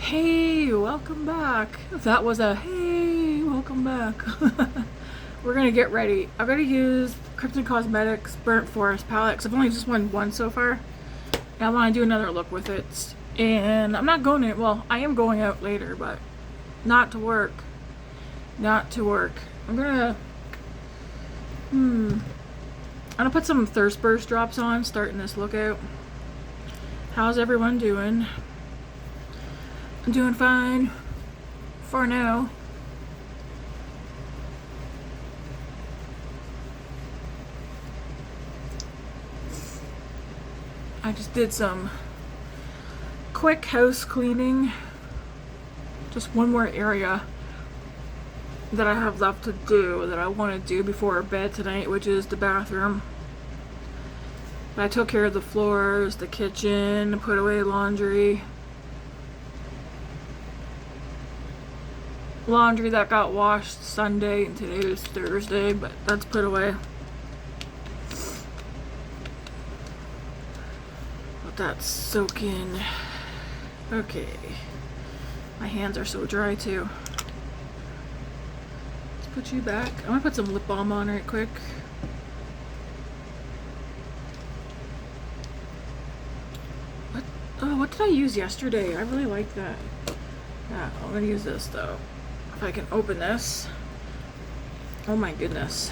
Hey, welcome back. That was a hey, welcome back. We're gonna get ready. I'm gonna use Kryptein Cosmetics Burnt Forest palette because I've only just won one so far. And I want to do another look with it. And I'm not going to, well, I am going out later, but not to work. Not to work. I'm gonna put some Thirst Burst drops on, starting this look out. How's everyone doing? I'm doing fine for now. I just did some quick house cleaning. Just one more area that I have left to do that I want to do before bed tonight, which is the bathroom. I took care of the floors, the kitchen, put away laundry. Laundry that got washed Sunday and today is Thursday, but that's put away. Let that soak in. Okay. My hands are so dry too. Let's put you back. I'm gonna put some lip balm on right quick. What did I use yesterday? I really like that. Yeah, I'm gonna use this though. If I can open this. Oh my goodness.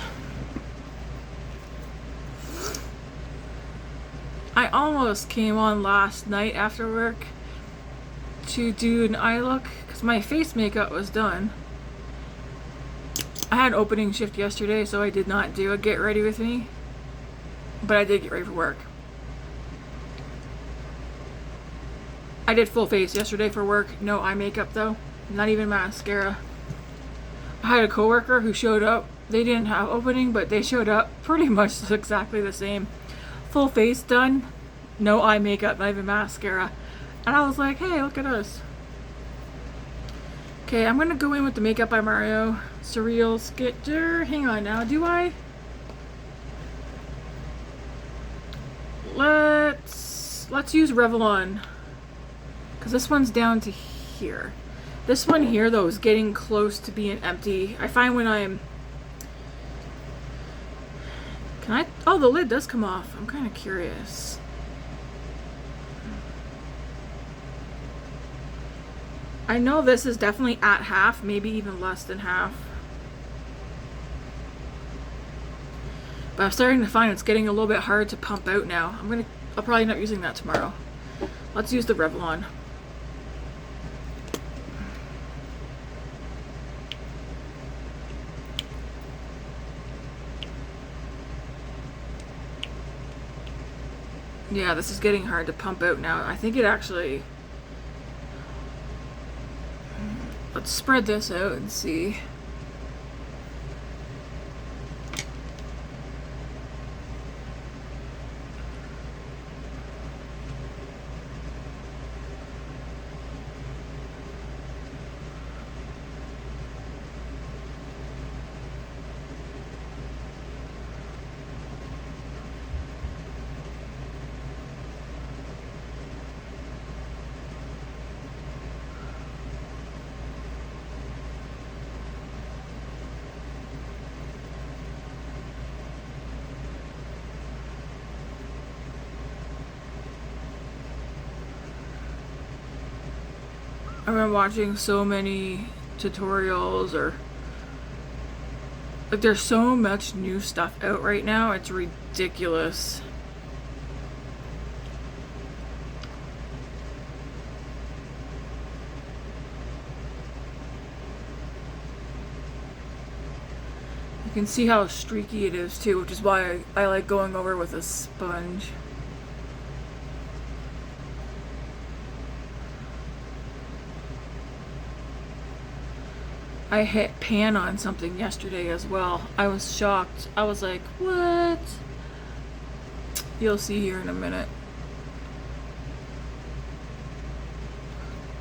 I almost came on last night after work to do an eye look because my face makeup was done. I had opening shift yesterday, so I did not do a get ready with me, but I did get ready for work. I did full face yesterday for work. No eye makeup though. Not even mascara. I had a coworker who showed up. They didn't have opening, but they showed up pretty much exactly the same. Full face done. No eye makeup, not even mascara. And I was like, hey, look at us. Okay, I'm gonna go in with the Makeup by Mario Surreal Skitter. Hang on now, do I? Let's use Revlon. Because this one's down to here. This one here, though, is getting close to being empty. I find when I'm... Can I... Oh, the lid does come off. I'm kind of curious. I know this is definitely at half, maybe even less than half. But I'm starting to find it's getting a little bit hard to pump out now. I'll probably end up using that tomorrow. Let's use the Revlon. Yeah, this is getting hard to pump out now. I think it actually... Let's spread this out and see. I've been watching so many tutorials or like there's so much new stuff out right now, it's ridiculous. You can see how streaky it is too, which is why I like going over with a sponge. I hit pan on something yesterday as well. I was shocked. I was like, what? You'll see here in a minute.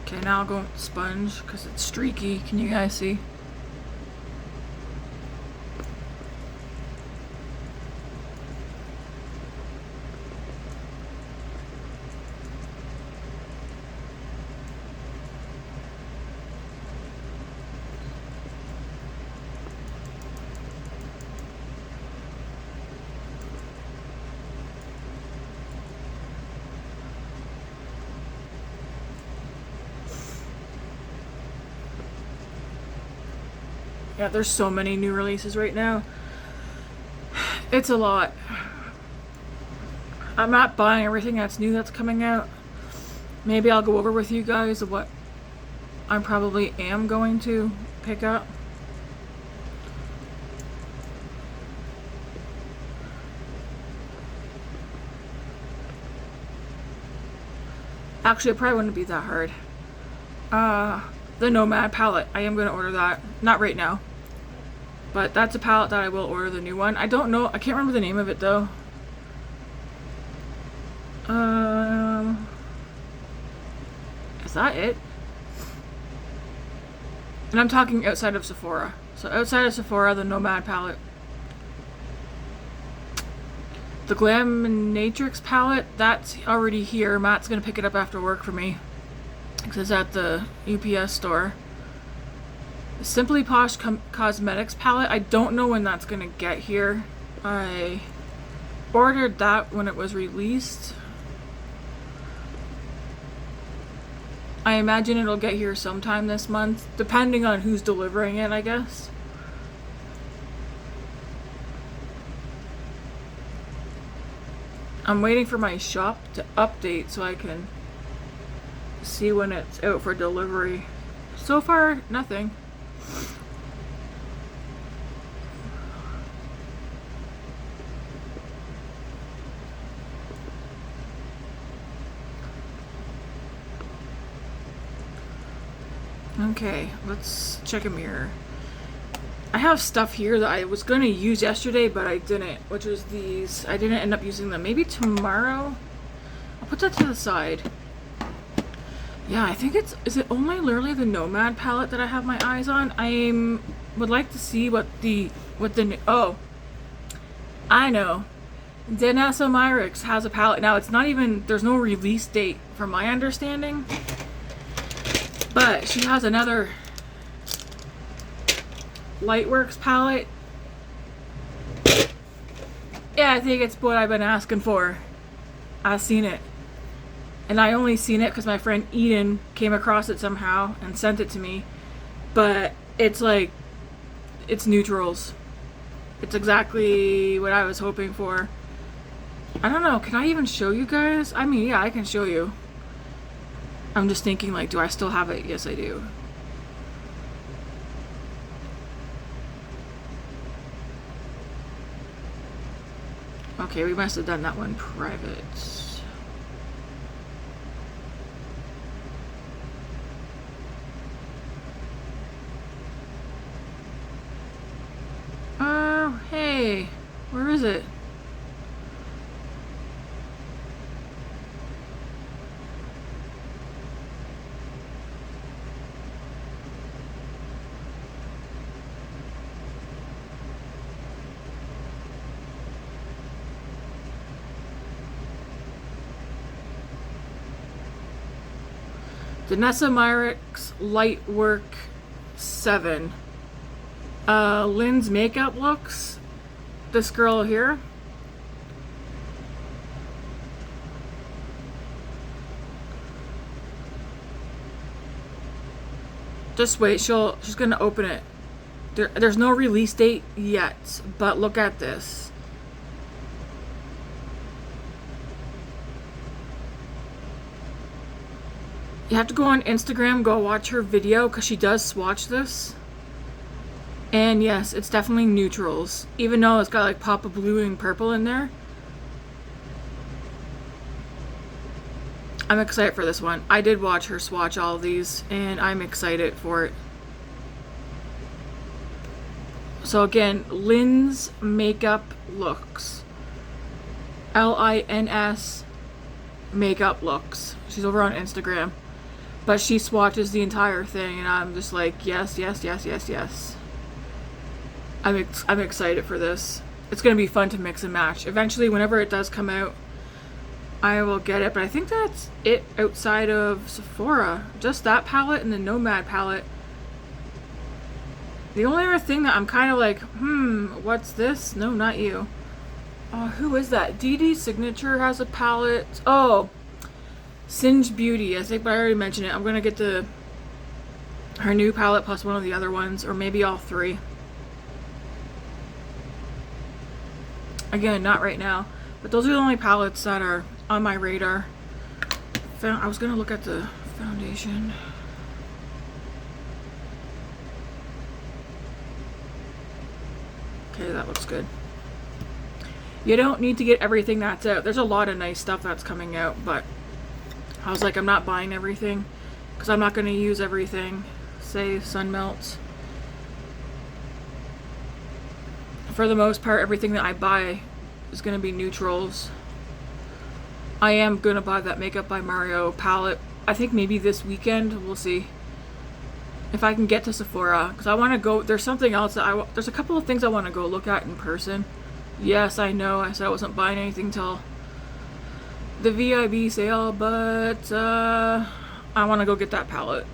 Okay, now I'll go with the sponge because it's streaky. Can you guys see? Yeah, there's so many new releases right now. It's a lot. I'm not buying everything that's new that's coming out. Maybe I'll go over with you guys what I probably am going to pick up. Actually, it probably wouldn't be that hard. The Nomad palette. I am going to order that. Not right now. But that's a palette that I will order, the new one. I don't know. I can't remember the name of it, though. Is that it? And I'm talking outside of Sephora. So outside of Sephora, the Nomad palette. The Illuminace palette, that's already here. Matt's going to pick it up after work for me. Because it's at the UPS store. The Simply Posh Cosmetics palette, I don't know when that's going to get here. I ordered that when it was released. I imagine it'll get here sometime this month, depending on who's delivering it, I guess. I'm waiting for my shop to update so I can see when it's out for delivery. So far, nothing. Okay, let's check a mirror. I have stuff here that I was going to use yesterday, but I didn't, which was these. I didn't end up using them. Maybe tomorrow? I'll put that to the side. Yeah, I think is it only literally the Nomad palette that I have my eyes on? I would like to see what the oh, I know. Denona has a palette. Now, it's not even, there's no release date from my understanding. But she has another Lightworks palette. Yeah, I think it's what I've been asking for. I've seen it. And I only seen it because my friend Eden came across it somehow and sent it to me. But it's like, it's neutrals. It's exactly what I was hoping for. I don't know, can I even show you guys? I mean, yeah, I can show you. I'm just thinking, like, do I still have it? Yes, I do. Okay, we must have done that one private. Oh, hey. Where is it? Denona Lightwork 7. Lynn's makeup looks. This girl here. Just wait, she's gonna open it. There's no release date yet, but look at this. You have to go on Instagram, go watch her video, because she does swatch this. And yes, it's definitely neutrals. Even though it's got like pop of blue and purple in there. I'm excited for this one. I did watch her swatch all of these, and I'm excited for it. So again, Lynn's Makeup Looks. L-I-N-S Makeup Looks. She's over on Instagram. But she swatches the entire thing, and I'm just like, yes, yes, yes, yes, yes. I'm excited for this. It's going to be fun to mix and match. Eventually, whenever it does come out, I will get it. But I think that's it outside of Sephora. Just that palette and the Nomad palette. The only other thing that I'm kind of like, what's this? No, not you. Oh, who is that? DD Signature has a palette. Oh, Singe Beauty, I think, but I already mentioned it. I'm going to get the Her new palette plus one of the other ones, or maybe all three. Again, not right now, but those are the only palettes that are on my radar. I was gonna look at the foundation. Okay, that looks good. You don't need to get everything that's out. There's a lot of nice stuff that's coming out, but I was like, I'm not buying everything because I'm not going to use everything. Say Sunmelt. For the most part, everything that I buy is going to be neutrals. I am going to buy that Makeup by Mario palette. I think maybe this weekend. We'll see. If I can get to Sephora, because I want to go. There's something else that there's a couple of things I want to go look at in person. Yes, I know. I said I wasn't buying anything till the VIB sale, but I want to go get that palette.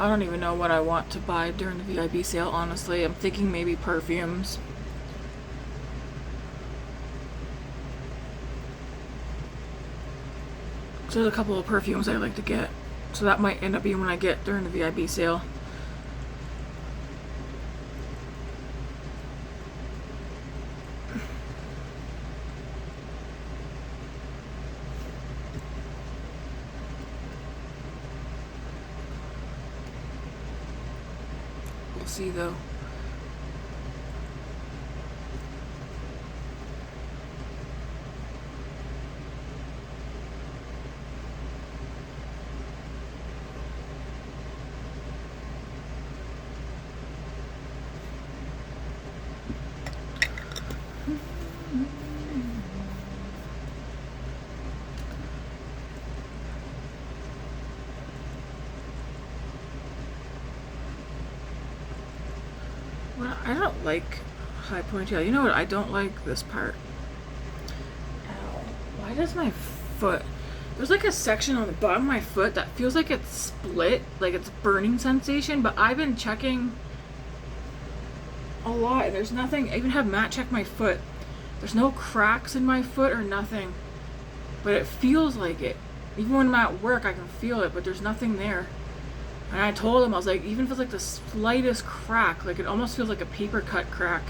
I don't even know what I want to buy during the VIB sale, honestly. I'm thinking maybe perfumes. So there's a couple of perfumes I like to get. So that might end up being when I get during the VIB sale. See though. Well, I don't like high ponytail. You know what? I don't like this part. Ow. Why does my foot... There's like a section on the bottom of my foot that feels like it's split. Like it's burning sensation. But I've been checking a lot. And there's nothing. I even have Matt check my foot. There's no cracks in my foot or nothing. But it feels like it. Even when I'm at work, I can feel it. But there's nothing there. And I told him, I was like, even if it's like the slightest crack, like it almost feels like a paper cut crack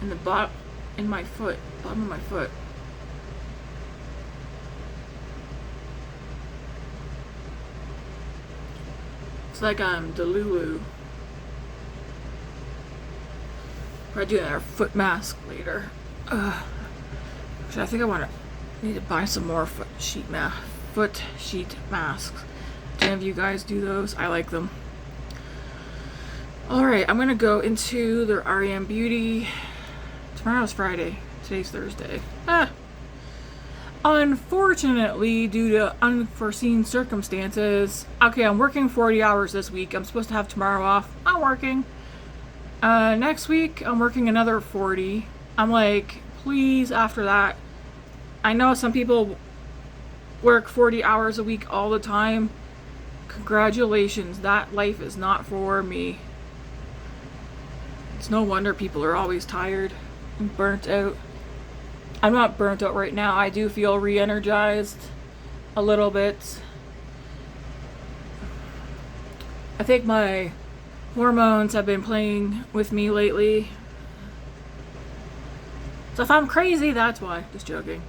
in the bottom of my foot. It's like I'm Delulu. Probably do another foot mask later. Actually, I think I need to buy some more foot sheet masks. Do any of you guys do those? I like them. Alright, I'm going to go into their REM Beauty. Tomorrow's Friday. Today's Thursday. Unfortunately, due to unforeseen circumstances, okay, I'm working 40 hours this week. I'm supposed to have tomorrow off. I'm working. Next week, I'm working another 40. I'm like, please, after that. I know some people work 40 hours a week all the time. Congratulations, that life is not for me. It's no wonder people are always tired and burnt out. I'm not burnt out right now. I do feel re-energized a little bit. I think my hormones have been playing with me lately. So if I'm crazy, that's why. Just joking.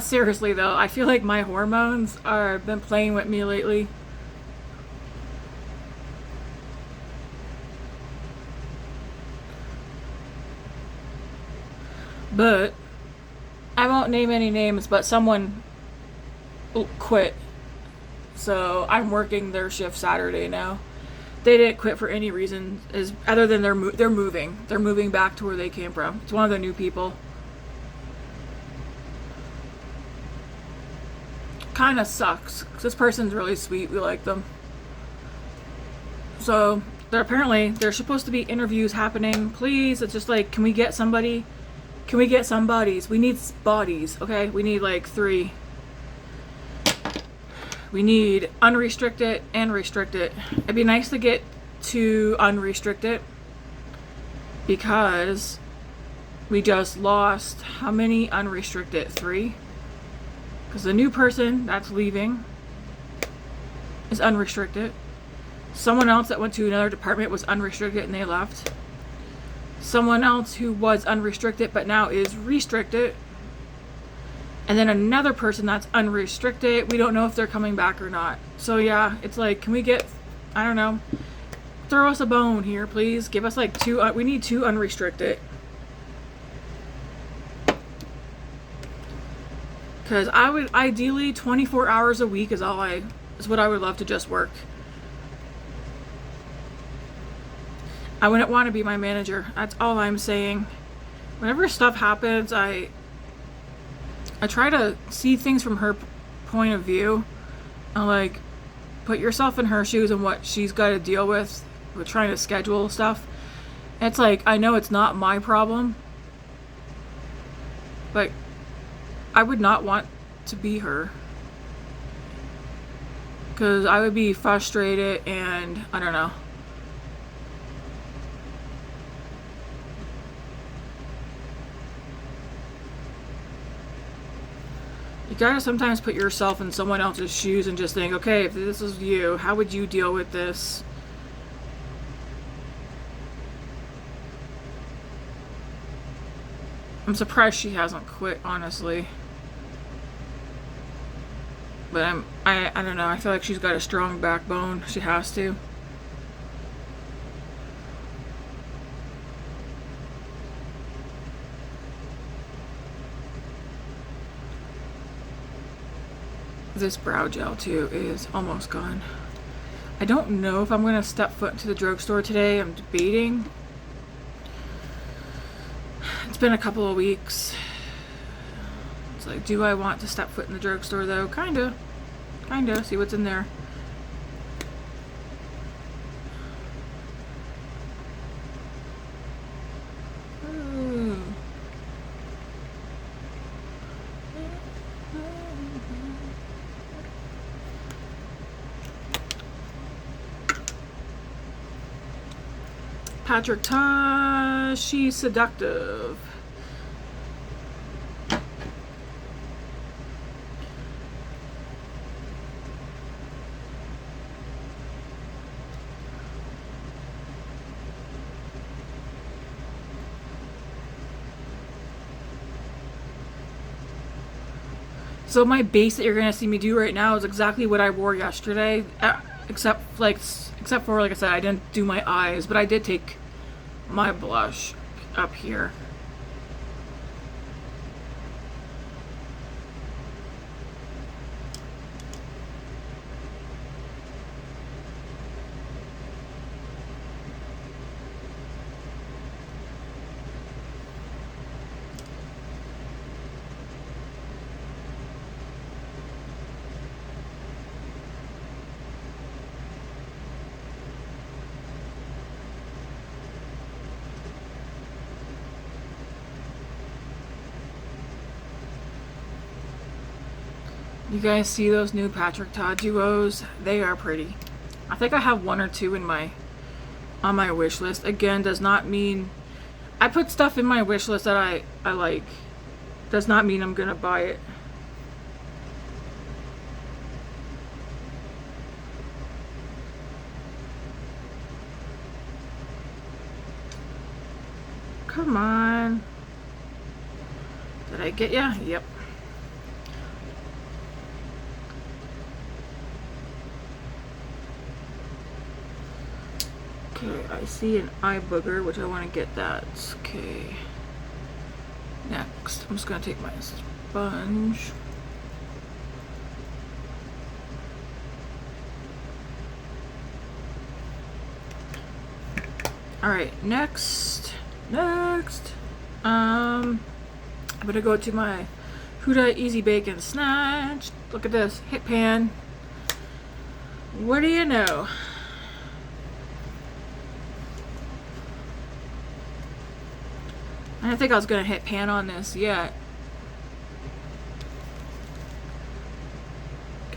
Seriously though, I feel like my hormones are been playing with me lately. But I won't name any names, but someone quit. So I'm working their shift Saturday now. They didn't quit for any reason other than they're moving. They're moving back to where they came from. It's one of the new people. Kind of sucks. 'Cause this person's really sweet. We like them. So there's supposed to be interviews happening. Please, it's just like, can we get somebody? Can we get some bodies? We need bodies, okay? We need like 3. We need unrestricted and restricted. It'd be nice to get 2 unrestricted because we just lost how many unrestricted? 3? Because the new person that's leaving is unrestricted. Someone else that went to another department was unrestricted and they left. Someone else who was unrestricted but now is restricted. And then another person that's unrestricted. We don't know if they're coming back or not. So yeah, it's like, can we get, I don't know, throw us a bone here, please. Give us like 2, we need 2 unrestricted. Because I would, ideally, 24 hours a week is what I would love to just work. I wouldn't want to be my manager. That's all I'm saying. Whenever stuff happens, I try to see things from her point of view. I like, put yourself in her shoes and what she's got to deal with trying to schedule stuff. It's like, I know it's not my problem, but I would not want to be her. Because I would be frustrated and I don't know. You gotta sometimes put yourself in someone else's shoes and just think, okay, if this is you, how would you deal with this? I'm surprised she hasn't quit, honestly. But I don't know, I feel like she's got a strong backbone. She has to. This brow gel too is almost gone. I don't know if I'm gonna step foot into the drugstore today. I'm debating. It's been a couple of weeks. It's like, do I want to step foot in the drugstore though? Kinda. See what's in there. Ooh. Patrick Ta, she's Seductive. So my base that you're gonna see me do right now is exactly what I wore yesterday, except for, like I said, I didn't do my eyes, but I did take my blush up here. You guys see those new Patrick Ta duos? They are pretty. I think I have 1 or 2 in on my wish list. Again, does not mean I put stuff in my wish list that I like. Does not mean I'm gonna buy it. Come on. Did I get ya? Yep. Okay, I see an eye booger, which I want to get that. Okay. Next, I'm just going to take my sponge. Alright, next. I'm going to go to my Huda Easy Bake and Snatch. Look at this. Hit pan. What do you know? I didn't think I was gonna hit pan on this yet.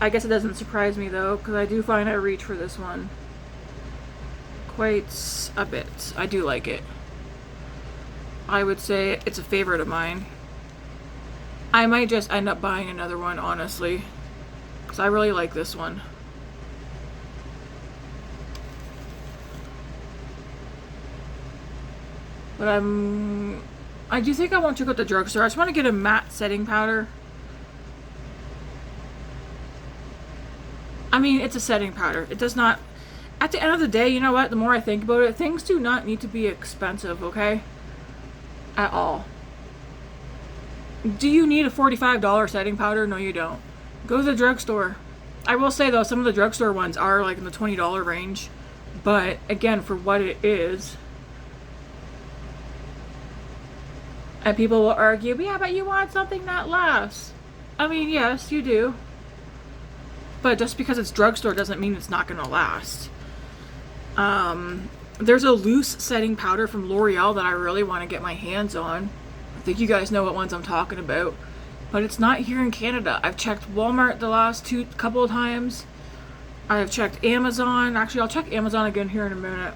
I guess it doesn't surprise me though, because I do find I reach for this one quite a bit. I do like it. I would say it's a favorite of mine. I might just end up buying another one, honestly, because I really like this one. But I do think I want to go to the drugstore. I just want to get a matte setting powder. I mean, it's a setting powder. It does not, at the end of the day, you know what? The more I think about it, things do not need to be expensive, okay? At all. Do you need a $45 setting powder? No, you don't. Go to the drugstore. I will say though, some of the drugstore ones are like in the $20 range. But again, for what it is. And people will argue, yeah, but you want something that lasts. I mean, yes, you do. But just because it's drugstore doesn't mean it's not going to last. There's a loose setting powder from L'Oreal that I really want to get my hands on. I think you guys know what ones I'm talking about. But it's not here in Canada. I've checked Walmart the last couple of times. I've checked Amazon. Actually, I'll check Amazon again here in a minute.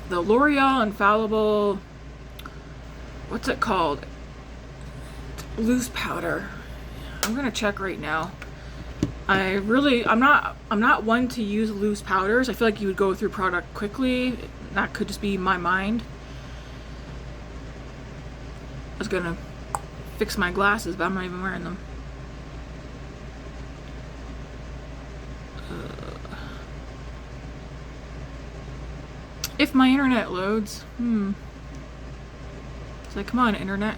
The L'Oreal Infallible, what's it called? Loose powder. I'm gonna check right now. I'm not one to use loose powders. I feel like you would go through product quickly. That could just be my mind. I was gonna fix my glasses, but I'm not even wearing them. If my internet loads, It's like, come on, internet.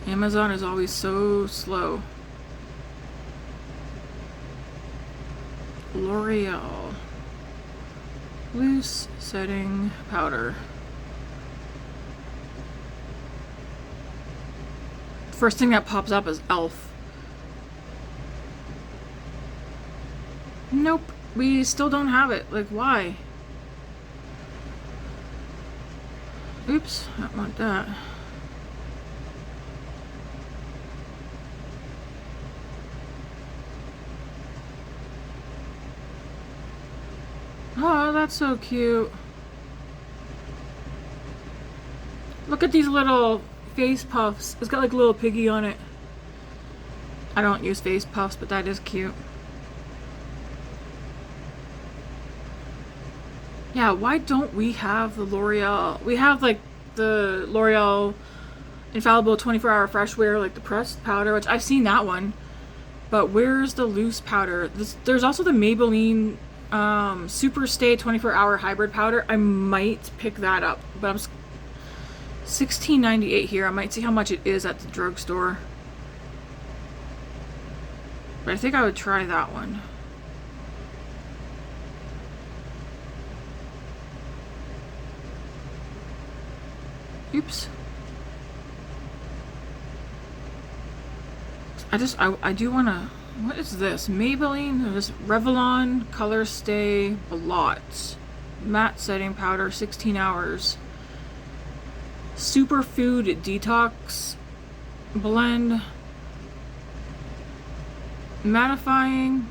Amazon is always so slow. L'Oreal loose setting powder. First thing that pops up is e.l.f. Nope, we still don't have it. Like, why? Oops, I don't want that. Oh, that's so cute. Look at these little face puffs. It's got like a little piggy on it. I don't use face puffs, but that is cute. Yeah, why don't we have the L'Oreal? We have like the L'Oreal Infallible 24-hour fresh wear, like the pressed powder, which I've seen that one. But where's the loose powder? There's also the Maybelline Super Stay 24-hour hybrid powder. I might pick that up, but I'm $16.98 here. I might see how much it is at the drugstore. But I think I would try that one. Oops. I do want to... What is this? Maybelline? This Revlon Color Stay Blot. Matte setting powder, 16 hours. Superfood Detox Blend. Mattifying.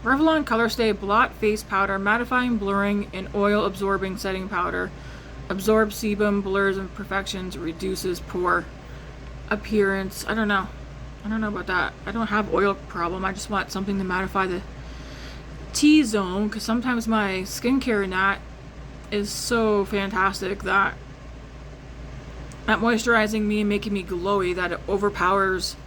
Revlon Color Stay Blot Face Powder. Mattifying, blurring, and oil absorbing setting powder. Absorbs sebum, blurs imperfections, reduces pore appearance. I don't know. I don't know about that. I don't have oil problem. I just want something to mattify the T-zone, because sometimes my skincare in that is so fantastic that at moisturizing me and making me glowy that it overpowers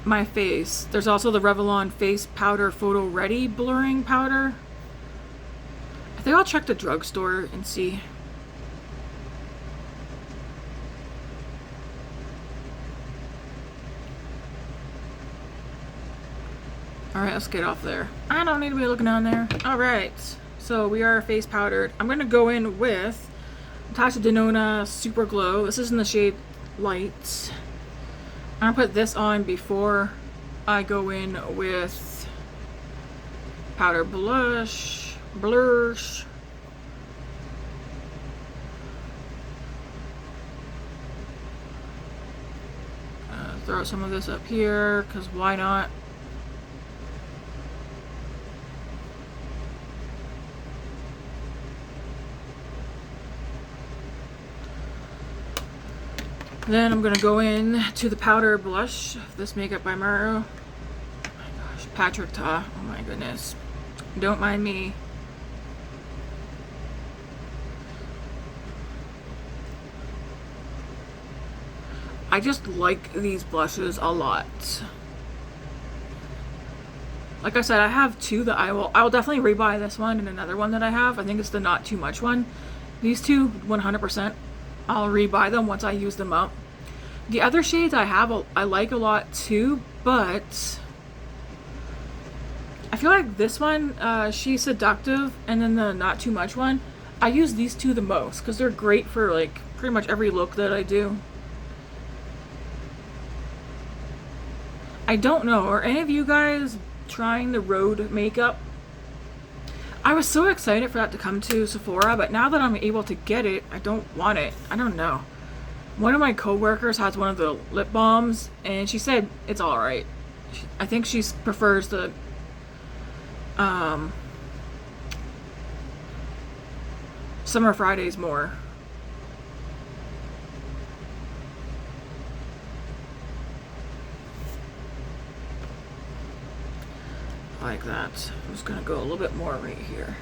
my face. There's also the Revlon Face Powder Photo Ready Blurring Powder. I think I'll check the drugstore and see. Alright, let's get off there. I don't need to be looking on there. Alright, so we are face powdered. I'm going to go in with Natasha Denona Super Glow. This is in the shade Light. I'm going to put this on before I go in with powder blush, blush. Throw some of this up here, because why not? Then I'm going to go in to the powder blush, this Makeup by Maru. Oh my gosh, Patrick Ta, oh my goodness. Don't mind me. I just like these blushes a lot. Like I said, I have two that I will definitely rebuy this one and another one that I have. I think it's the Not Too Much one. These two, 100%. I'll rebuy them once I use them up. The other shades I have, I like a lot too, but I feel like this one, she's Seductive, and then the Not Too Much one, I use these two the most because they're great for like pretty much every look that I do. I don't know, are any of you guys trying the Rhode makeup? I was so excited for that to come to Sephora, but now that I'm able to get it, I don't want it. I don't know. One of my coworkers has one of the lip balms, and she said it's alright. I think she prefers the Summer Fridays more. Like that. I'm just gonna go a little bit more right here.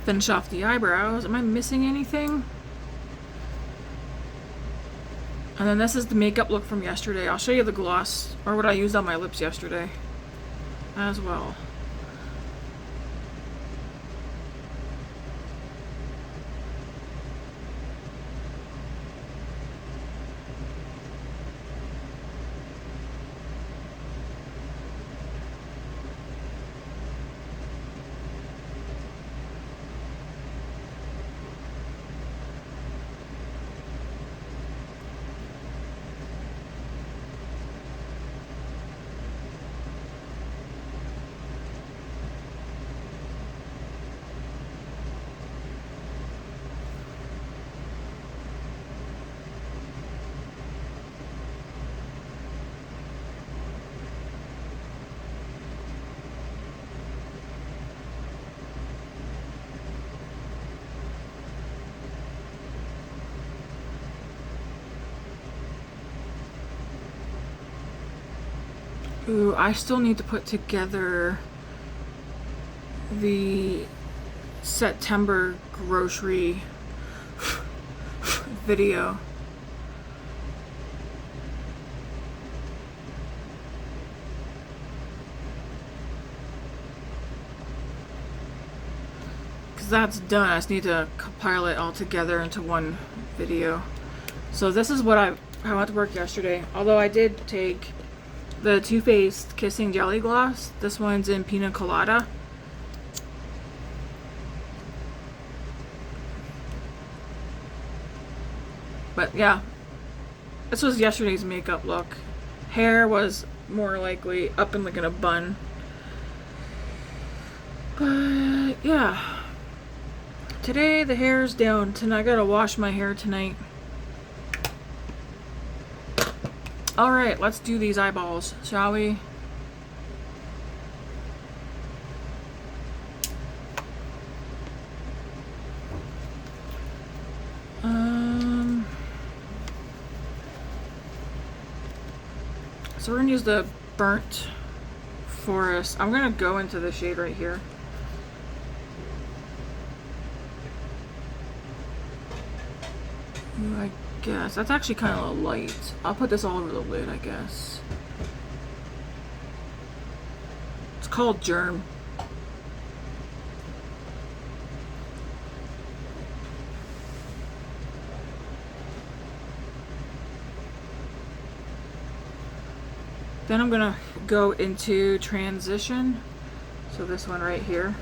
Finish off the eyebrows. Am I missing anything? And then this is the makeup look from yesterday. I'll show you the gloss, or what I used on my lips yesterday as well. Ooh, I still need to put together the September grocery video. Because that's done. I just need to compile it all together into one video. So this is what I went to work yesterday. Although I did take the Too Faced Kissing Jelly Gloss. This one's in Pina Colada. But yeah, this was yesterday's makeup look. Hair was more likely up in like in a bun. But yeah, today the hair's down. Tonight I gotta wash my hair tonight. Alright, let's do these eyeballs, shall we? So we're gonna use the Burnt Forest. I'm gonna go into the shade right here. I guess that's actually kind of light. I'll put this all over the lid, I guess. It's called Germ. Then I'm gonna go into Transition. So this one right here.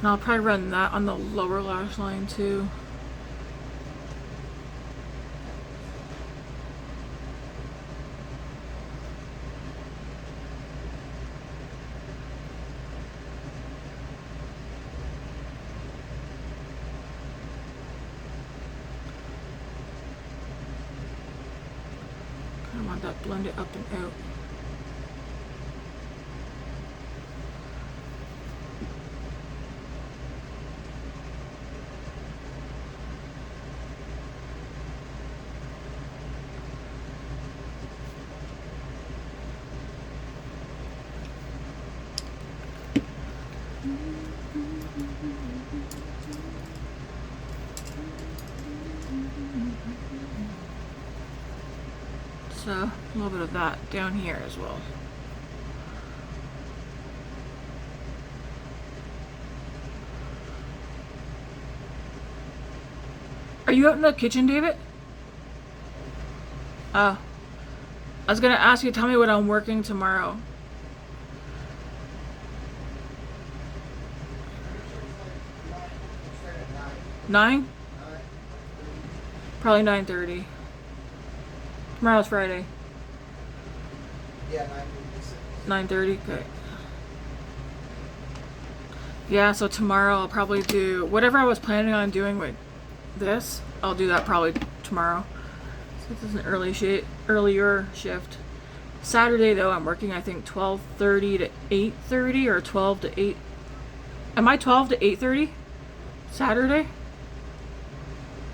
And I'll probably run that on the lower lash line too. I want that blended up and out. So a little bit of that down here as well. Are you out in the kitchen, David? Oh. I was gonna ask you to tell me what I'm working tomorrow. Nine? Probably 9:30. Tomorrow's Friday. Yeah, 9:30. Okay. Yeah, so tomorrow I'll probably do whatever I was planning on doing with this. I'll do that probably tomorrow. So this is an earlier shift. Saturday though, I'm working I think 12:30 to 8:30 or 12 to 8. Am I 12 to 8:30? Saturday?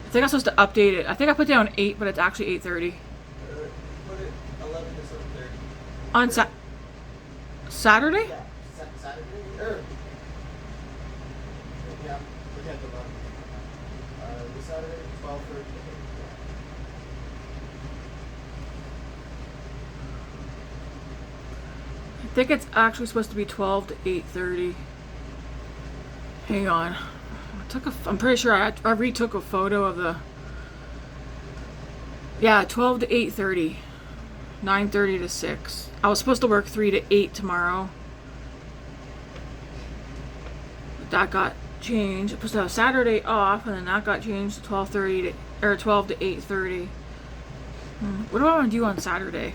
I think I'm supposed to update it. I think I put down 8, but it's actually 8:30. Put it 11 to 7:30. On Saturday? Yeah, Saturday. Yeah, we can't do that. This Saturday, 12:30. I think it's actually supposed to be 12 to 8:30. Hang on. I'm pretty sure I retook a photo of the. Yeah, 12 to 8:30. 9:30 to 6. I was supposed to work 3 to 8 tomorrow. But that got changed. I was supposed to have Saturday off, and then that got changed to 12:30 to or 12 to 8:30. What do I want to do on Saturday?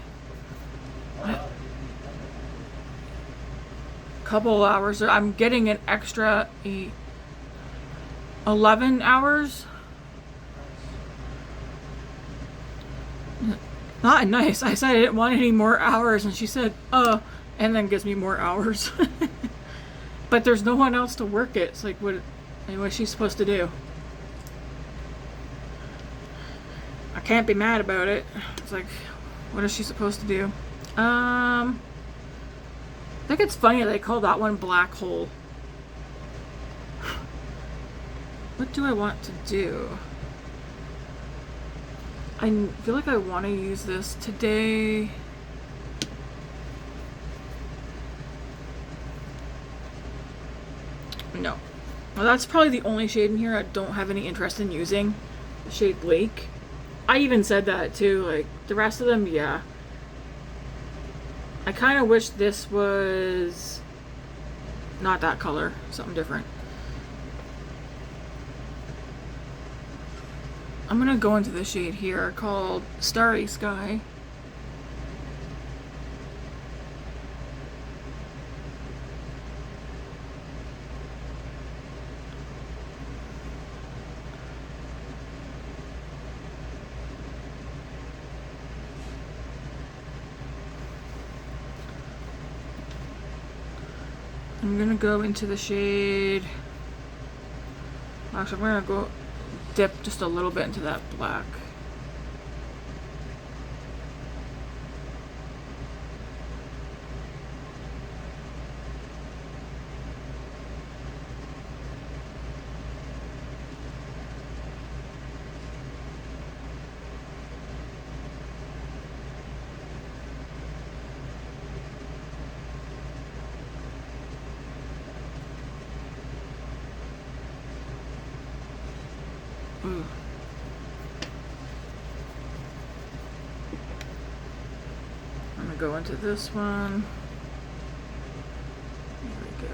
Couple hours. I'm getting an extra 11 hours. Not nice. I said I didn't want any more hours, and she said, and then gives me more hours. But there's no one else to work it. It's like, what's she supposed to do? I can't be mad about it. It's like, what is she supposed to do? I think it's funny that they call that one Black Hole. What do I want to do? I feel like I want to use this today. No. Well, that's probably the only shade in here I don't have any interest in using. The shade Lake. I even said that too. Like, the rest of them, yeah. I kind of wish this was not that color. Something different. I'm gonna go into the shade here called Starry Sky. I'm gonna go into the shade. Actually, I'm gonna go dip just a little bit into that black. Ooh. I'm gonna go into this one. There we go.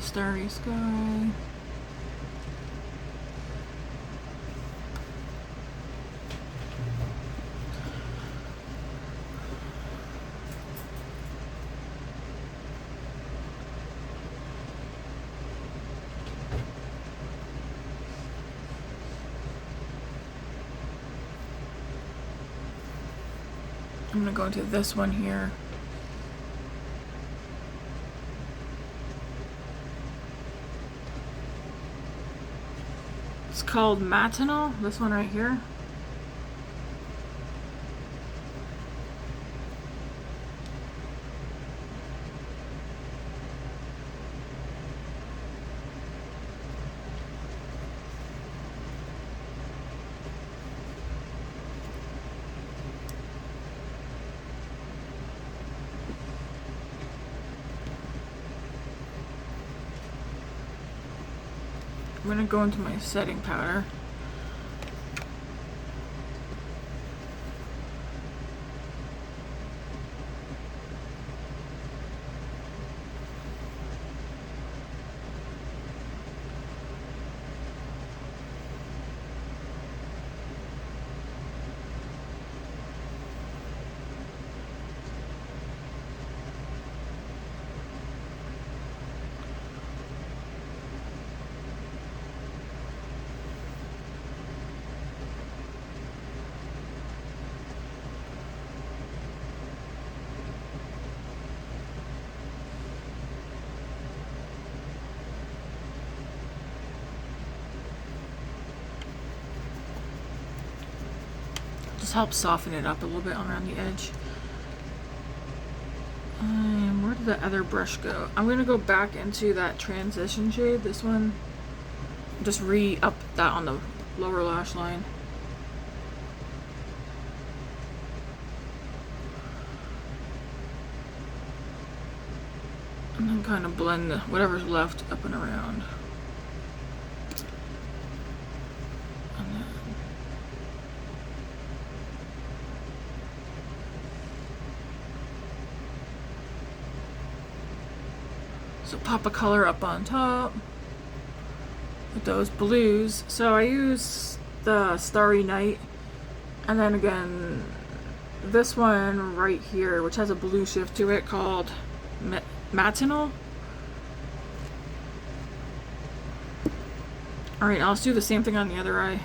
Starry Sky. I'm gonna go into this one here. It's called Matinal, this one right here. I'm gonna go into my setting powder. Just helps soften it up a little bit around the edge. Where did the other brush go? I'm gonna go back into that transition shade, this one. Just re-up that on the lower lash line. And then kind of blend whatever's left up and around. So pop a color up on top with those blues. So I use the Starry Night, and then again this one right here, which has a blue shift to it, called Matinal. Alright, I'll just do the same thing on the other eye.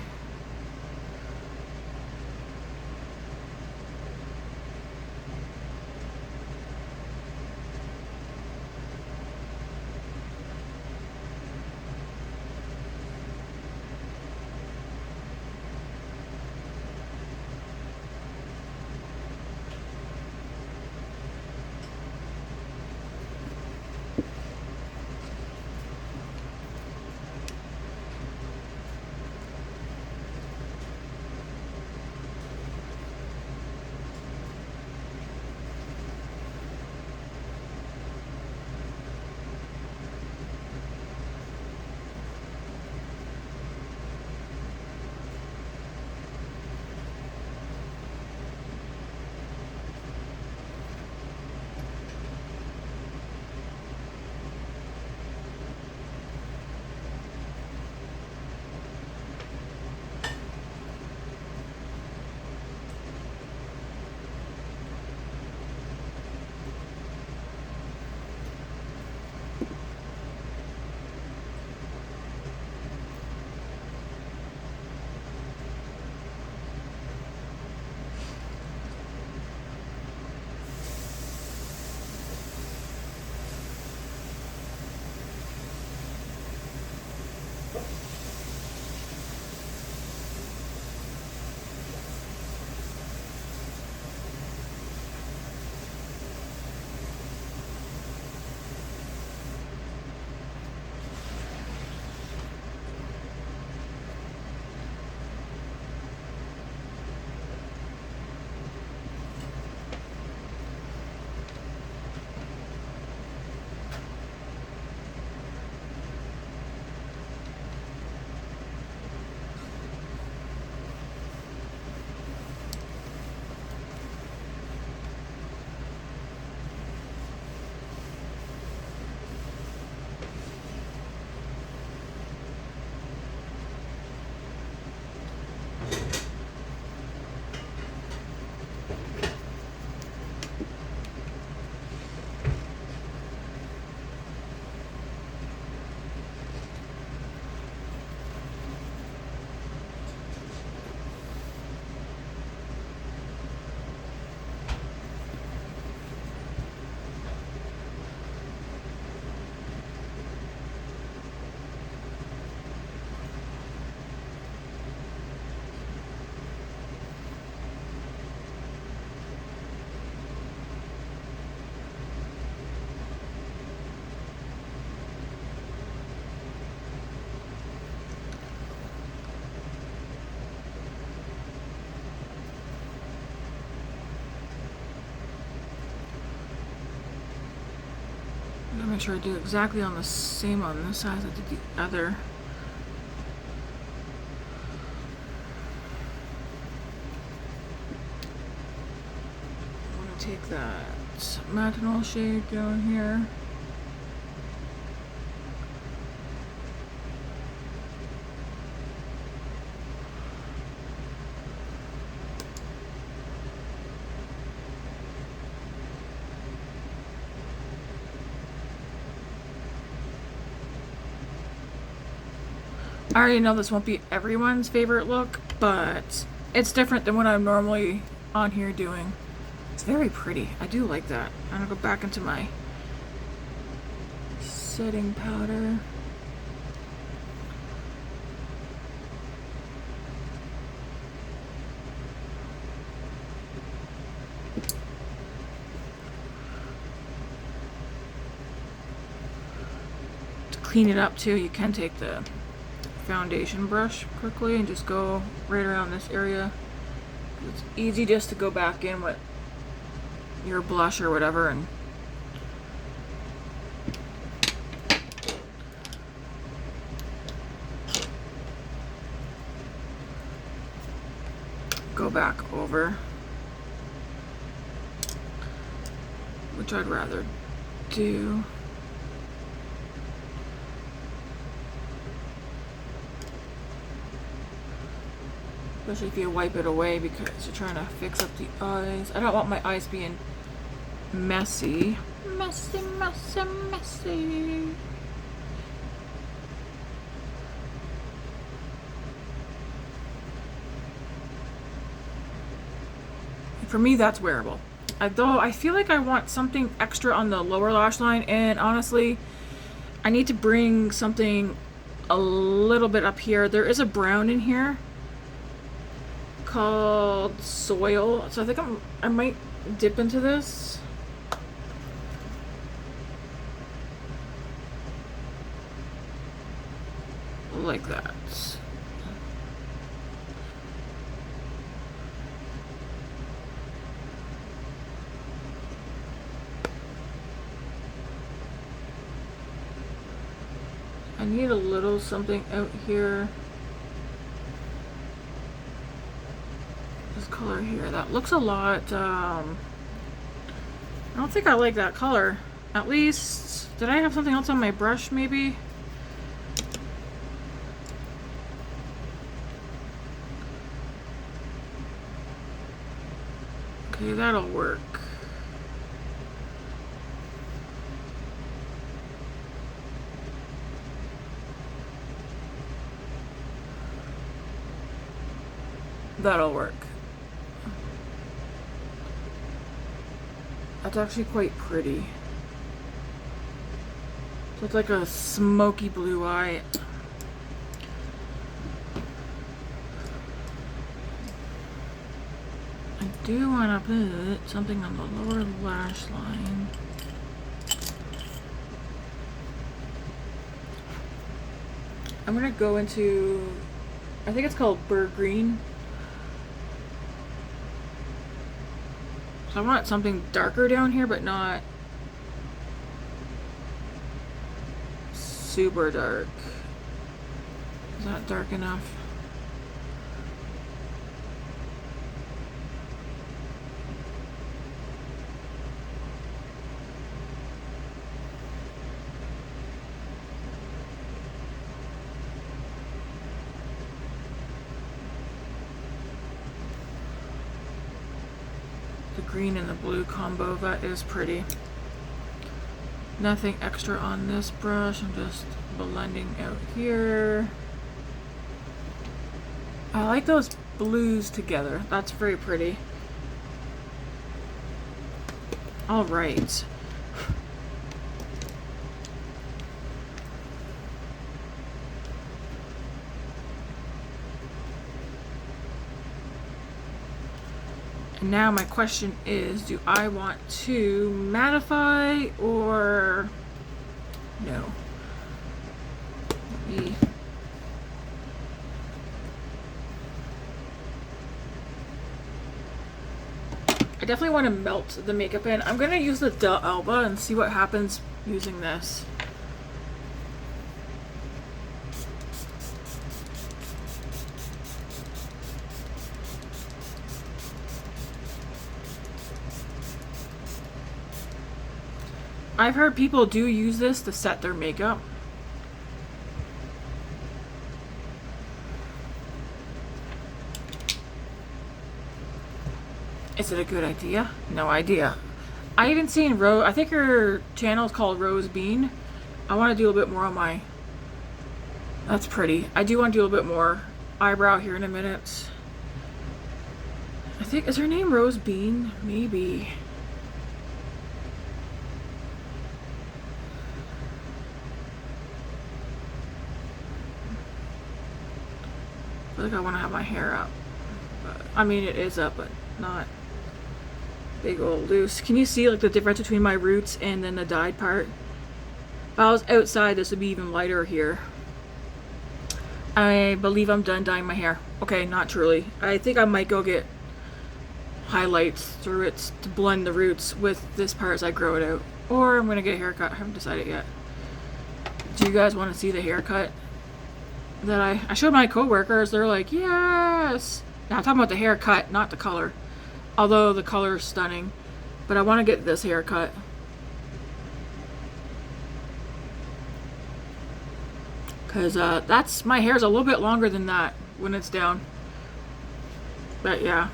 I'm gonna make sure I do exactly on the same on this side as I did the other. I'm gonna take that matinal shade down here. I already know this won't be everyone's favorite look, but it's different than what I'm normally on here doing. It's very pretty. I do like that. I'm gonna go back into my setting powder. To clean it up too, you can take the foundation brush quickly and just go right around this area. It's easy just to go back in with your blush or whatever and go back over, which I'd rather do. Especially if you wipe it away because you're trying to fix up the eyes. I don't want my eyes being messy. Messy, messy, messy. For me, that's wearable. Though I feel like I want something extra on the lower lash line, and honestly, I need to bring something a little bit up here. There is a brown in here called Soil, so I think I might dip into this. Like that. I need a little something out here. This color here, that looks a lot, I don't think I like that color. At least, did I have something else on my brush maybe? Okay, that'll work. That'll work. That's actually quite pretty. So it's like a smoky blue eye. I do want to put something on the lower lash line. I'm gonna go into, I think it's called Bird Green. So I want something darker down here, but not super dark. Is that dark enough? Green and the blue combo, that is pretty. Nothing extra on this brush, I'm just blending out here. I like those blues together, that's very pretty. All right. Now my question is, do I want to mattify or no? Let me I definitely want to melt the makeup in. I'm gonna use the Del Alba and see what happens using this. I've heard people do use this to set their makeup. Is it a good idea? No idea. I even seen Rose. I think her channel is called Rose Bean. I want to do a little bit more on my. That's pretty. I do want to do a little bit more eyebrow here in a minute. I think, is her name Rose Bean? Maybe. I feel like I want to have my hair up. But, I mean, it is up, but not big old loose. Can you see like the difference between my roots and then the dyed part? If I was outside, this would be even lighter here. I believe I'm done dyeing my hair. Okay, not truly. I think I might go get highlights through it to blend the roots with this part as I grow it out. Or I'm gonna get a haircut. I haven't decided yet. Do you guys want to see the haircut that I showed my coworkers? They're like, yes. Now I'm talking about the haircut, not the color. Although the color is stunning. But I want to get this haircut. Because that's, my hair's a little bit longer than that when it's down. But yeah.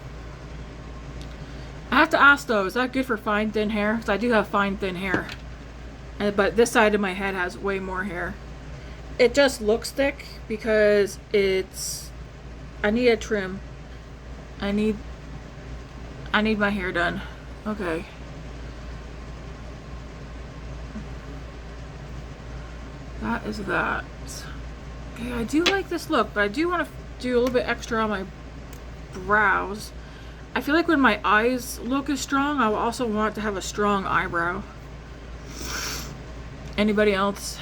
I have to ask though, is that good for fine thin hair? Because I do have fine thin hair. But this side of my head has way more hair. It just looks thick because it's, I need a trim. I need my hair done. Okay. That is that. Okay, I do like this look, but I do want to do a little bit extra on my brows. I feel like when my eyes look is strong, I will also want to have a strong eyebrow. Anybody else?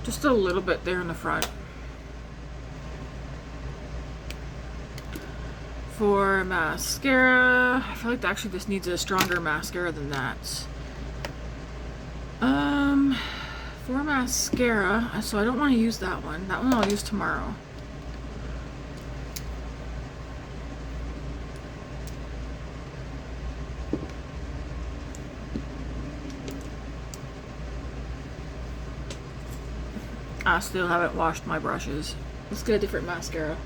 Just a little bit there in the front. For mascara, I feel like actually this needs a stronger mascara than that. For mascara, so I don't want to use that one. That one I'll use tomorrow. I still haven't washed my brushes. Let's get a different mascara.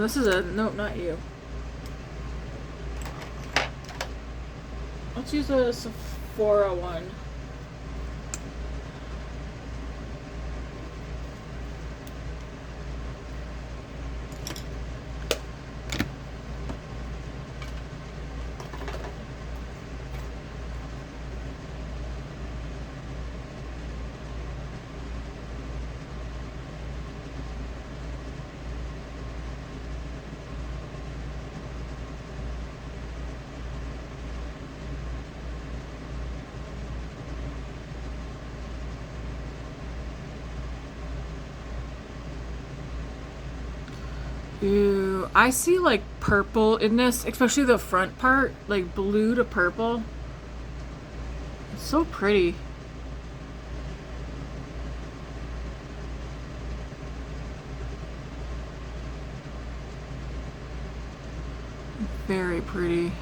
This is a, nope, not you. Let's use a Sephora one. Ooh, I see like purple in this, especially the front part, like blue to purple. It's so pretty. Very pretty.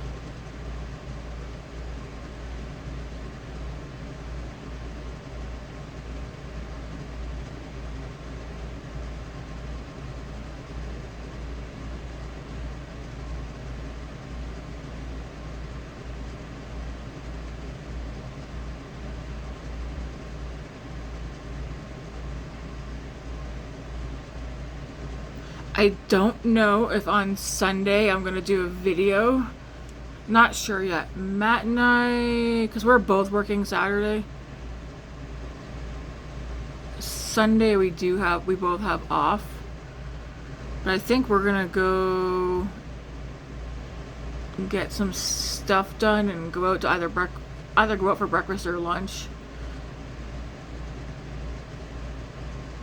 I don't know if on Sunday I'm gonna do a video Not sure yet. Matt and I, because we're both working Saturday. Sunday we both have off. But I think we're gonna go get some stuff done and go out to either go out for breakfast or lunch.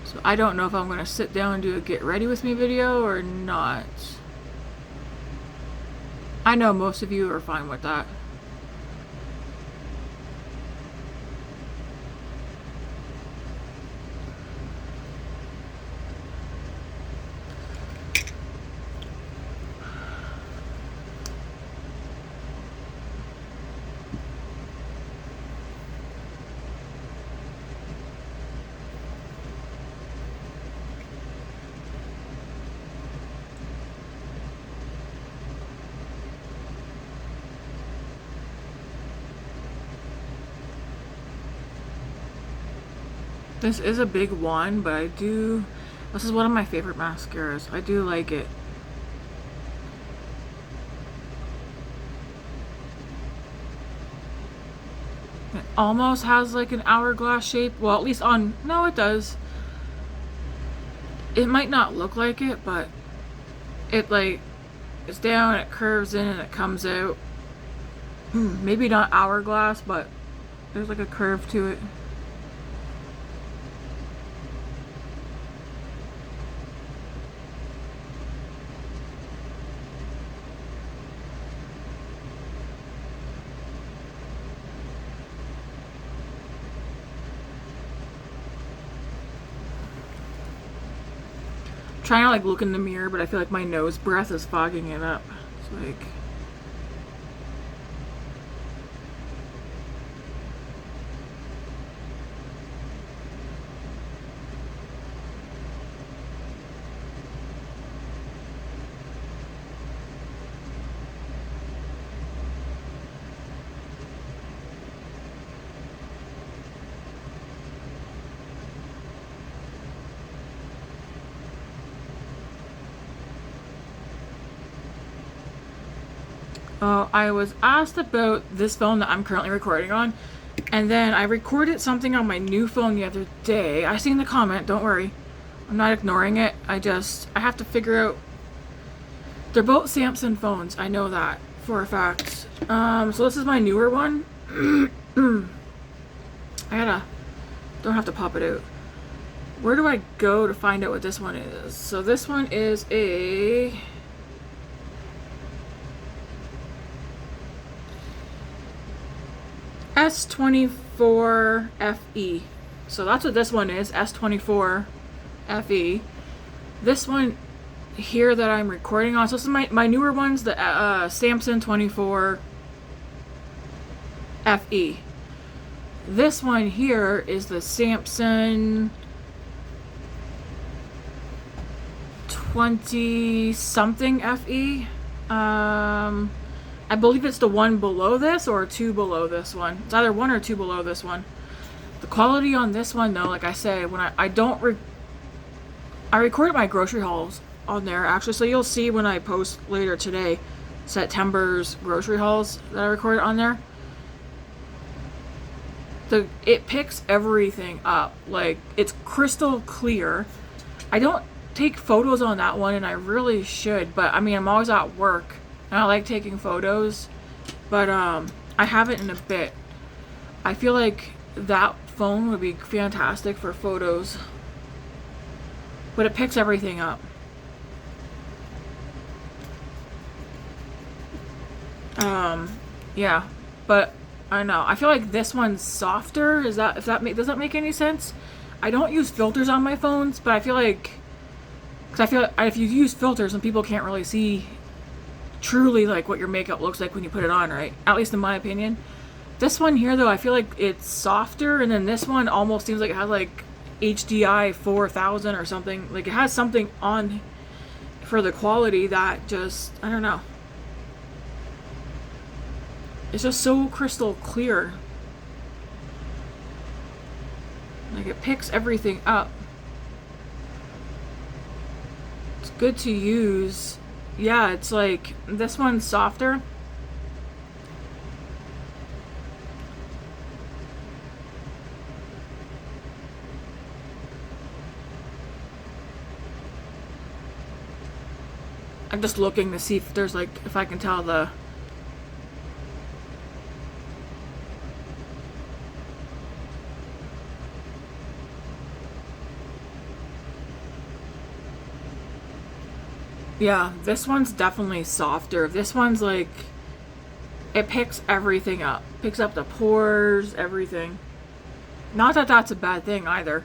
So I don't know if I'm gonna sit down and do a get ready with me video or not. I know most of you are fine with that. This is a big one, but this is one of my favorite mascaras. I do like it. It almost has like an hourglass shape. Well, at least no, it does. It might not look like it, but it's down, it curves in, and it comes out. Maybe not hourglass, but there's like a curve to it. Trying to like look in the mirror, but I feel like my nose breath is fogging it up. It's like, I was asked about this phone that I'm currently recording on, and then I recorded something on my new phone the other day. I seen the comment, don't worry. I'm not ignoring it. I have to figure out. They're both Samsung phones, I know that for a fact. So this is my newer one. Don't have to pop it out. Where do I go to find out what this one is? So this one is a S24 FE. So that's what this one is, S24 FE. This one here that I'm recording on, so this is my newer ones, the Samsung 24 FE. This one here is the Samsung 20 something FE. I believe it's the one below this or two below this one. It's either one or two below this one. The quality on this one though, like I say, when I recorded my grocery hauls on there actually, so you'll see when I post later today September's grocery hauls that I recorded on there. It picks everything up. Like, it's crystal clear. I don't take photos on that one, and I really should, but I mean, I'm always at work and I like taking photos, but I haven't in a bit. I feel like that phone would be fantastic for photos, but it picks everything up. Yeah, but I don't know. I feel like this one's softer. Does that make any sense? I don't use filters on my phones, but I feel like, because I feel like if you use filters, and people can't really see truly like what your makeup looks like when you put it on, right? At least in my opinion. This one here though, I feel like it's softer, and then this one almost seems like it has like HDI 4000 or something. Like, it has something on for the quality that just, I don't know. It's just so crystal clear. Like, it picks everything up. It's good to use. Yeah, it's like, this one's softer. I'm just looking to see if there's like, if I can tell the... Yeah, this one's definitely softer. This one's like, it picks everything up. Picks up the pores, everything. Not that that's a bad thing either.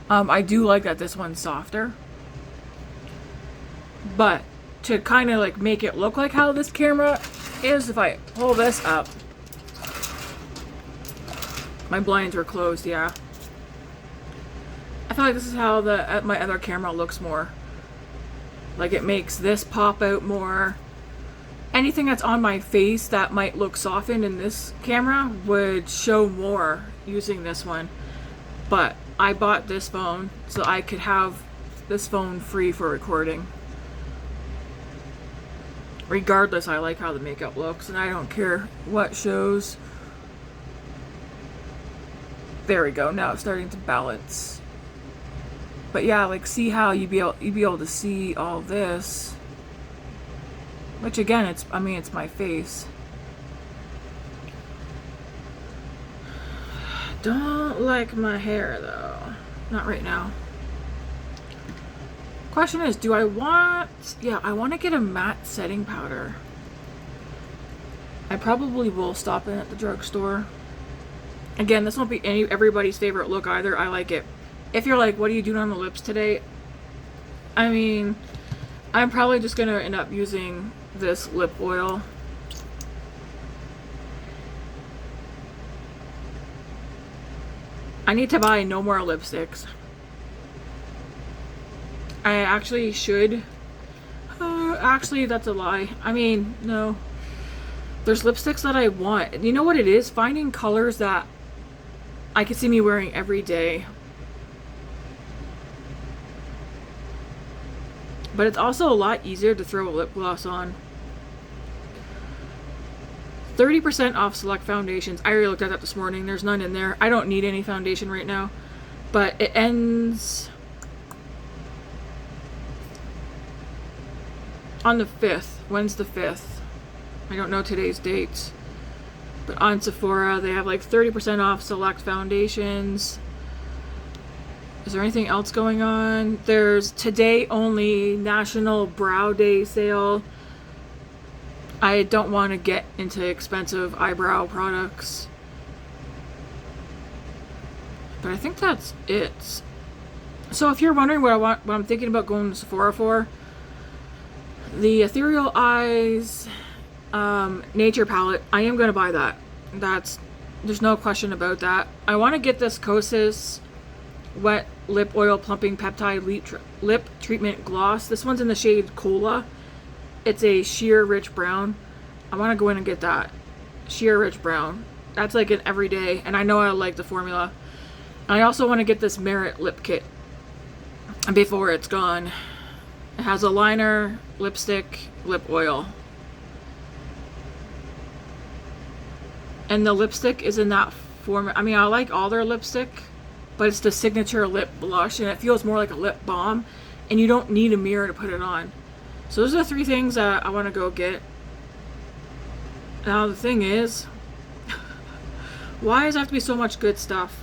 I do like that this one's softer. But to kind of like make it look like how this camera is, if I pull this up. My blinds were closed, yeah. I feel like this is how the my other camera looks more. Like it makes this pop out more. Anything that's on my face that might look softened in this camera would show more using this one. But I bought this phone so I could have this phone free for recording. Regardless, I like how the makeup looks and I don't care what shows. There we go, now it's starting to balance. But yeah, like see how you'd be able to see all this. Which again, it's my face. Don't like my hair though. Not right now. Question is, do I want... Yeah, I want to get a matte setting powder. I probably will stop in at the drugstore. Again, this won't be everybody's favorite look either. I like it. If you're like, what are you doing on the lips today? I mean, I'm probably just going to end up using this lip oil. I need to buy no more lipsticks. I actually should. Actually, that's a lie. I mean, no. There's lipsticks that I want. You know what it is? Finding colors that I could see me wearing every day. But it's also a lot easier to throw a lip gloss on. 30% off select foundations. I already looked at that this morning. There's none in there. I don't need any foundation right now. But it ends on the 5th. When's the 5th? I don't know today's dates. But on Sephora, they have like 30% off select foundations. Is there anything else going on? There's today only National Brow Day sale. I don't want to get into expensive eyebrow products. But I think that's it. So if you're wondering what I'm thinking about going to Sephora for, the Ethereal Eyes Nature Palette, I am going to buy that. There's no question about that. I want to get this Kosas Wet Lip Oil Plumping Peptide Lip Treatment Gloss. This one's in the shade Cola. It's a sheer rich brown. I want to go in and get that. Sheer rich brown. That's like an everyday, and I know I like the formula. And I also want to get this Merit Lip Kit before it's gone. It has a liner, lipstick, lip oil. And the lipstick is in that format. I mean, I like all their lipstick, but it's the signature lip blush, and it feels more like a lip balm, and you don't need a mirror to put it on. So those are the 3 things that I want to go get. Now the thing is, why does there have to be so much good stuff?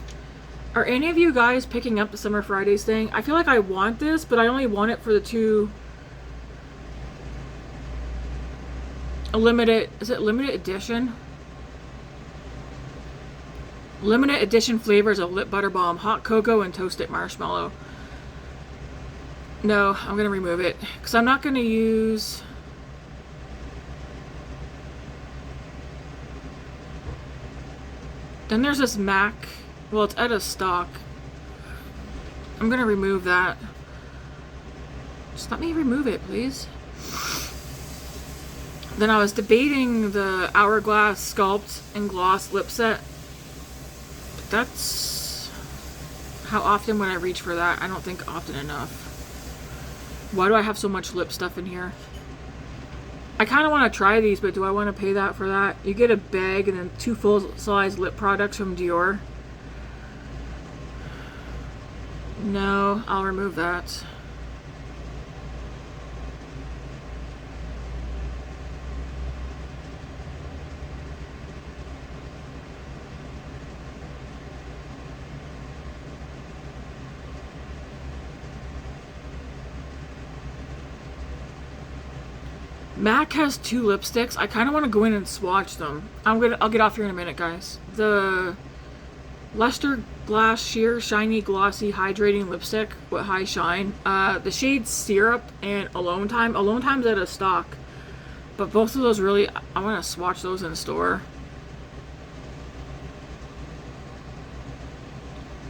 Are any of you guys picking up the Summer Fridays thing? I feel like I want this, but I only want it for the 2 limited, is it limited edition? Limited edition flavors of lip butter balm, hot cocoa and toasted marshmallow. No, I'm gonna remove it because I'm not gonna use. Then there's this MAC. Well, it's out of stock. I'm gonna remove that. Just let me remove it, please. Then I was debating the Hourglass Sculpt and Gloss lip set. That's... How often would I reach for that? I don't think often enough. Why do I have so much lip stuff in here? I kind of want to try these, but do I want to pay that for that? You get a bag and then 2 full-size lip products from Dior. No, I'll remove that. MAC has 2 lipsticks. I kind of want to go in and swatch them. I'll get off here in a minute, guys. The Luster Glass Sheer Shiny Glossy Hydrating Lipstick with high shine. The shades Syrup and Alone Time. Alone Time's out of stock. But both of those really, I want to swatch those in store.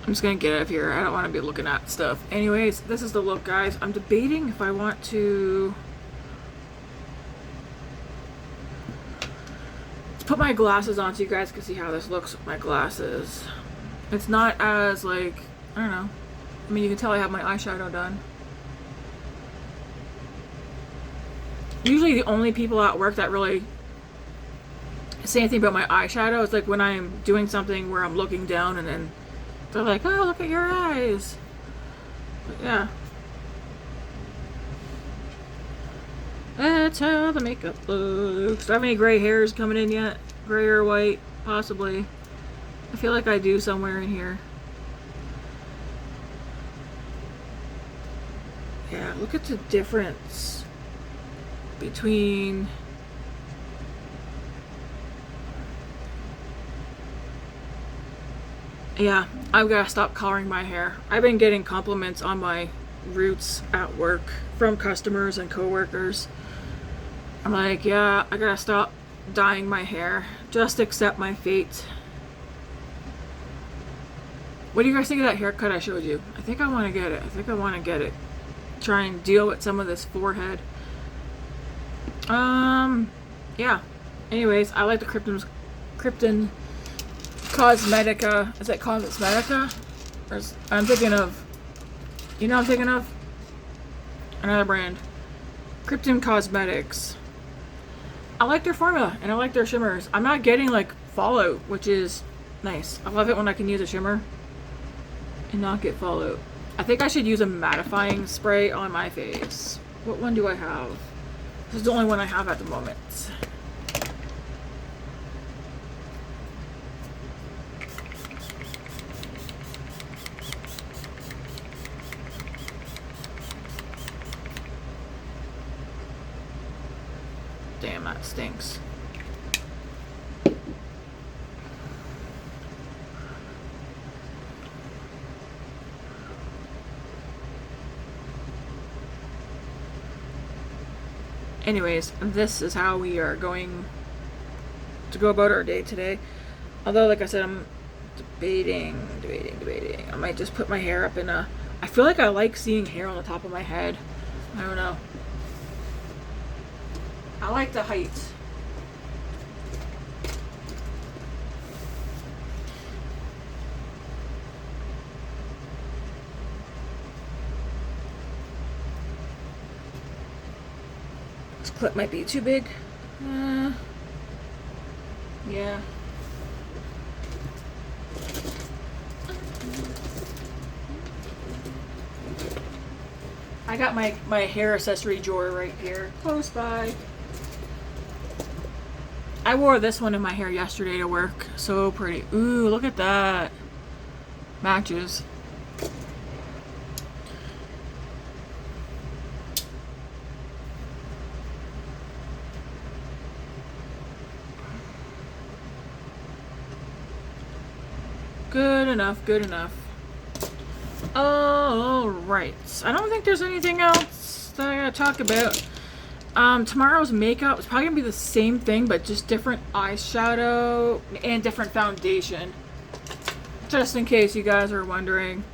I'm just going to get out of here. I don't want to be looking at stuff. Anyways, this is the look, guys. I'm debating if I want to put my glasses on so you guys can see how this looks with my glasses. It's not as, like, I don't know. I mean, you can tell I have my eyeshadow done. Usually the only people at work that really say anything about my eyeshadow is like when I'm doing something where I'm looking down and then they're like, oh, look at your eyes. But yeah. That's how the makeup looks. Do I have any gray hairs coming in yet? Gray or white? Possibly. I feel like I do somewhere in here. Yeah, look at the difference between yeah, I've got to stop coloring my hair. I've been getting compliments on my roots at work from customers and coworkers. I'm like, yeah, I gotta stop dyeing my hair. Just accept my fate. What do you guys think of that haircut I showed you? I think I want to get it. I think I want to get it. Try and deal with some of this forehead. Yeah. Anyways, I like the Kryptein Cosmetica. Is that Cosmetica? Or I'm thinking of, you know what I'm thinking of? Another brand. Kryptein Cosmetics. I like their formula and I like their shimmers. I'm not getting like fallout, which is nice. I love it when I can use a shimmer and not get fallout. I think I should use a mattifying spray on my face. What one do I have? This is the only one I have at the moment. Damn, that stinks. Anyways, this is how we are going to go about our day today. Although, like I said, I'm debating. I might just put my hair up in a... I feel like I like seeing hair on the top of my head. I don't know. I like the height. This clip might be too big. Yeah. I got my hair accessory drawer right here, close by. I wore this one in my hair yesterday to work. So pretty. Ooh, look at that. Matches. Good enough, good enough. Alright. I don't think there's anything else that I gotta talk about. Tomorrow's makeup is probably gonna be the same thing, but just different eyeshadow and different foundation. Just in case you guys are wondering.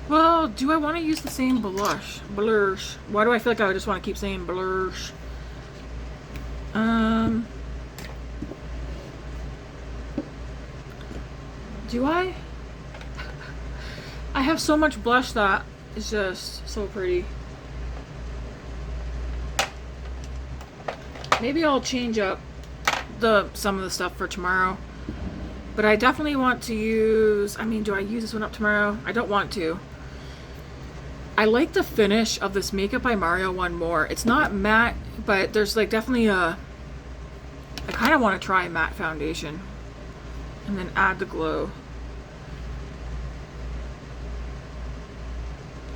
Well, do I want to use the same blush? Blush. Why do I feel like I just want to keep saying blush? Do I? I have so much blush that is just so pretty. Maybe I'll change up some of the stuff for tomorrow. But I definitely want to use... I mean, do I use this one up tomorrow? I don't want to. I like the finish of this Makeup by Mario one more. It's not matte, but there's like definitely a... I kind of want to try matte foundation. And then add the glow.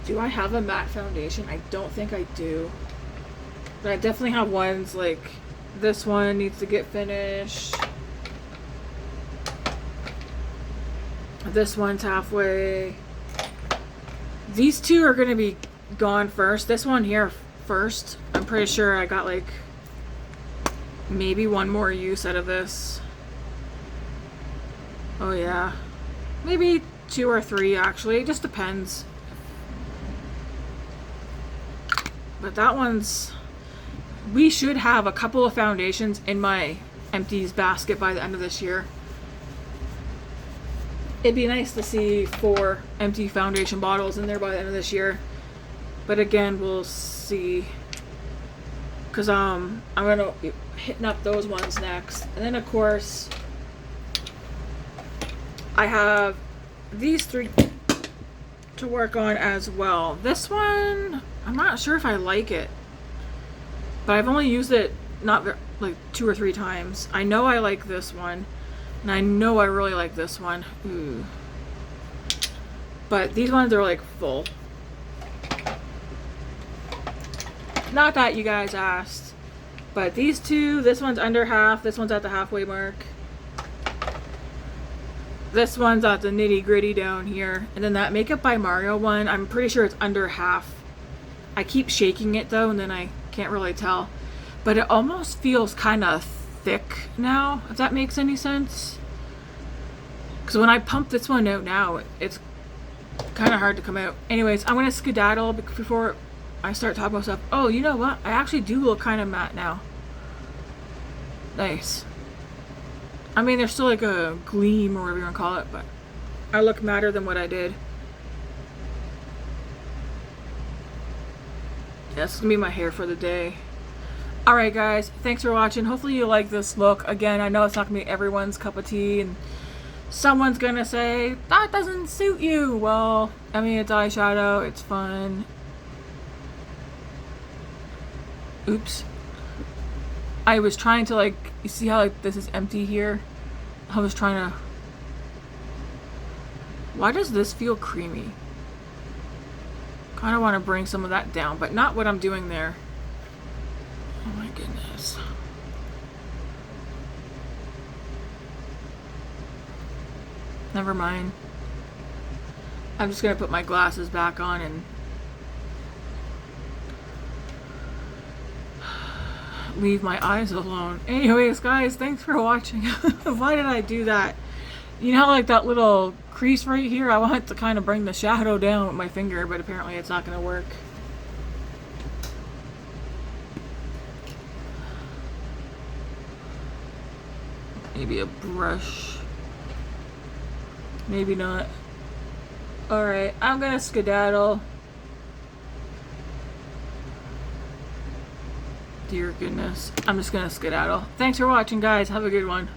Do I have a matte foundation? I don't think I do. But I definitely have ones like this one needs to get finished. This one's halfway. These two are going to be gone first. This one here first. I'm pretty sure I got like maybe one more use out of this. Oh yeah. Maybe 2 or 3 actually. It just depends. But that one's... We should have a couple of foundations in my empties basket by the end of this year. It'd be nice to see 4 empty foundation bottles in there by the end of this year. But again, we'll see. Because I'm going to be hitting up those ones next. And then of course, I have these 3 to work on as well. This one, I'm not sure if I like it. But I've only used it not like 2 or 3 times. I know I like this one. And I know I really like this one. Ooh. But these ones are like full. Not that you guys asked. But these 2, this one's under half. This one's at the halfway mark. This one's at the nitty gritty down here. And then that Makeup by Mario one, I'm pretty sure it's under half. I keep shaking it though, and then I can't really tell. But it almost feels kind of thick now, if that makes any sense. Because when I pump this one out now, it's kind of hard to come out. Anyways, I'm going to skedaddle before I start talking about stuff. Oh, you know what? I actually do look kind of matte now. Nice. I mean, there's still like a gleam or whatever you want to call it, but I look madder than what I did. That's gonna be my hair for the day. Alright guys, thanks for watching. Hopefully you like this look. Again, I know it's not gonna be everyone's cup of tea, and someone's gonna say, that doesn't suit you. Well, I mean, it's eyeshadow, it's fun. Oops. I was trying to like, you see how like this is empty here? I was trying to... Why does this feel creamy? Kind of want to bring some of that down, but not what I'm doing there. Oh my goodness. Never mind. I'm just gonna put my glasses back on and leave my eyes alone. Anyways guys, thanks for watching. Why did I do that? You know, like that little crease right here? I want to kind of bring the shadow down with my finger, but apparently it's not going to work. Maybe a brush. Maybe not. Alright, I'm going to skedaddle. Dear goodness. I'm just going to skedaddle. Thanks for watching, guys. Have a good one.